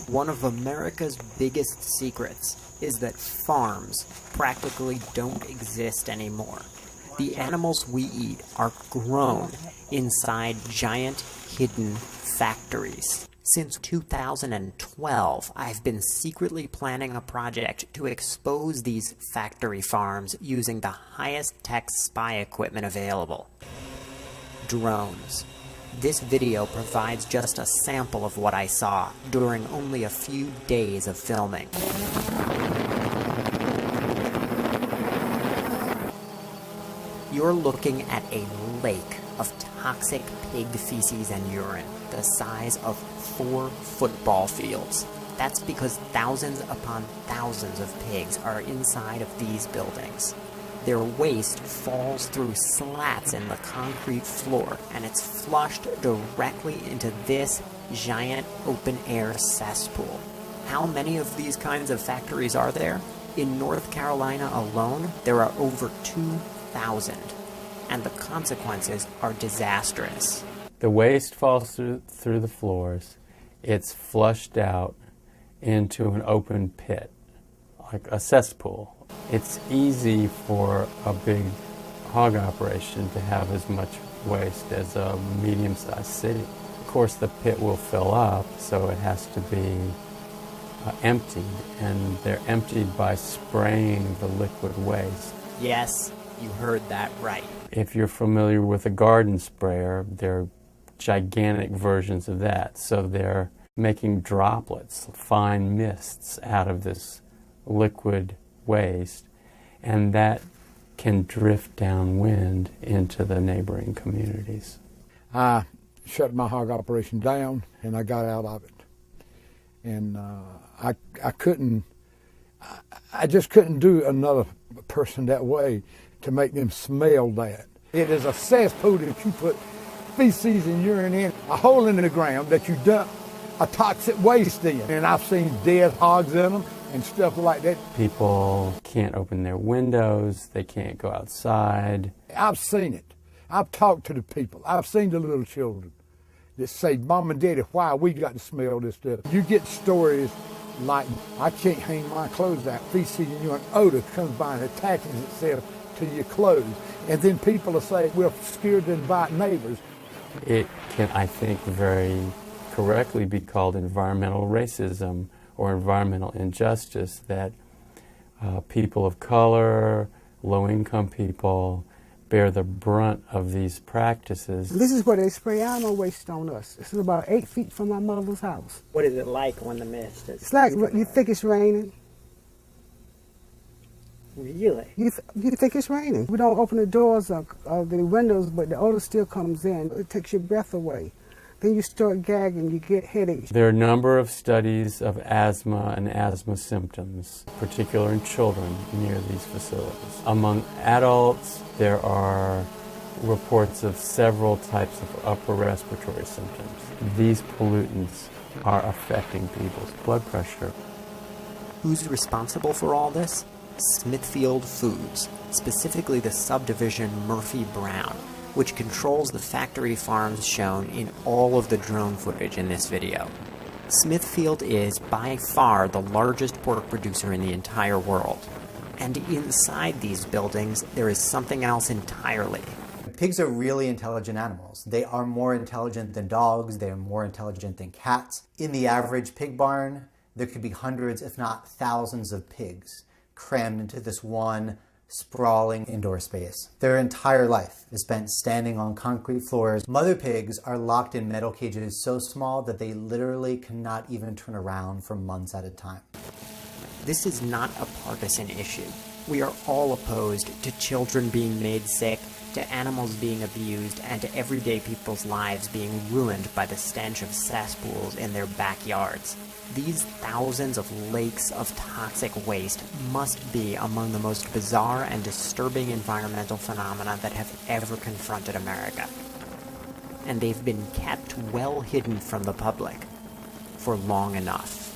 One of America's biggest secrets is that farms practically don't exist anymore. The animals we eat are grown inside giant hidden factories. Since 2012, I've been secretly planning a project to expose these factory farms using the highest tech spy equipment available. Drones. This video provides just a sample of what I saw during only a few days of filming. You're looking at a lake of toxic pig feces and urine, the size of 4 football fields. That's because thousands upon thousands of pigs are inside of these buildings. Their waste falls through slats in the concrete floor, and it's flushed directly into this giant open-air cesspool. How many of these kinds of factories are there? In North Carolina alone, there are over 2,000, and the consequences are disastrous. The waste falls through the floors. It's flushed out into an open pit, like a cesspool. It's easy for a big hog operation to have as much waste as a medium-sized city. Of course, the pit will fill up, so it has to be emptied, and they're emptied by spraying the liquid waste. Yes, you heard that right. If you're familiar with a garden sprayer, they're gigantic versions of that. So they're making droplets, fine mists out of this liquid waste, and that can drift downwind into the neighboring communities. I shut my hog operation down, and I got out of it. And I just couldn't do another person that way to make them smell that. It is a cesspool that you put feces and urine in, a hole in the ground that you dump a toxic waste in. And I've seen dead hogs in them and stuff like that. People can't open their windows, they can't go outside. I've seen it. I've talked to the people. I've seen the little children that say, Mom and Daddy, why we got to smell this stuff? You get stories like, I can't hang my clothes out. Feces and urine odor comes by and attaches itself to your clothes. And then people will say, we're scared to invite neighbors. It can, I think, very correctly be called environmental racism or environmental injustice, that people of color, low-income people, bear the brunt of these practices. This is where they spray animal waste on us. This is about 8 feet from my mother's house. What is it like when the mist is... It's like you think it's raining. Really? You think it's raining. We don't open the doors of the windows, but the odor still comes in. It takes your breath away. Then you start gagging, you get headaches. There are a number of studies of asthma and asthma symptoms, particularly in children near these facilities. Among adults, there are reports of several types of upper respiratory symptoms. These pollutants are affecting people's blood pressure. Who's responsible for all this? Smithfield Foods, specifically the subdivision Murphy Brown, which controls the factory farms shown in all of the drone footage in this video. Smithfield is by far the largest pork producer in the entire world. And inside these buildings, there is something else entirely. Pigs are really intelligent animals. They are more intelligent than dogs, they are more intelligent than cats. In the average pig barn, there could be hundreds, if not thousands of pigs crammed into this one sprawling indoor space. Their entire life is spent standing on concrete floors. Mother pigs are locked in metal cages so small that they literally cannot even turn around for months at a time. This is not a partisan issue. We are all opposed to children being made sick, to animals being abused, and to everyday people's lives being ruined by the stench of cesspools in their backyards. These thousands of lakes of toxic waste must be among the most bizarre and disturbing environmental phenomena that have ever confronted America. And they've been kept well hidden from the public for long enough.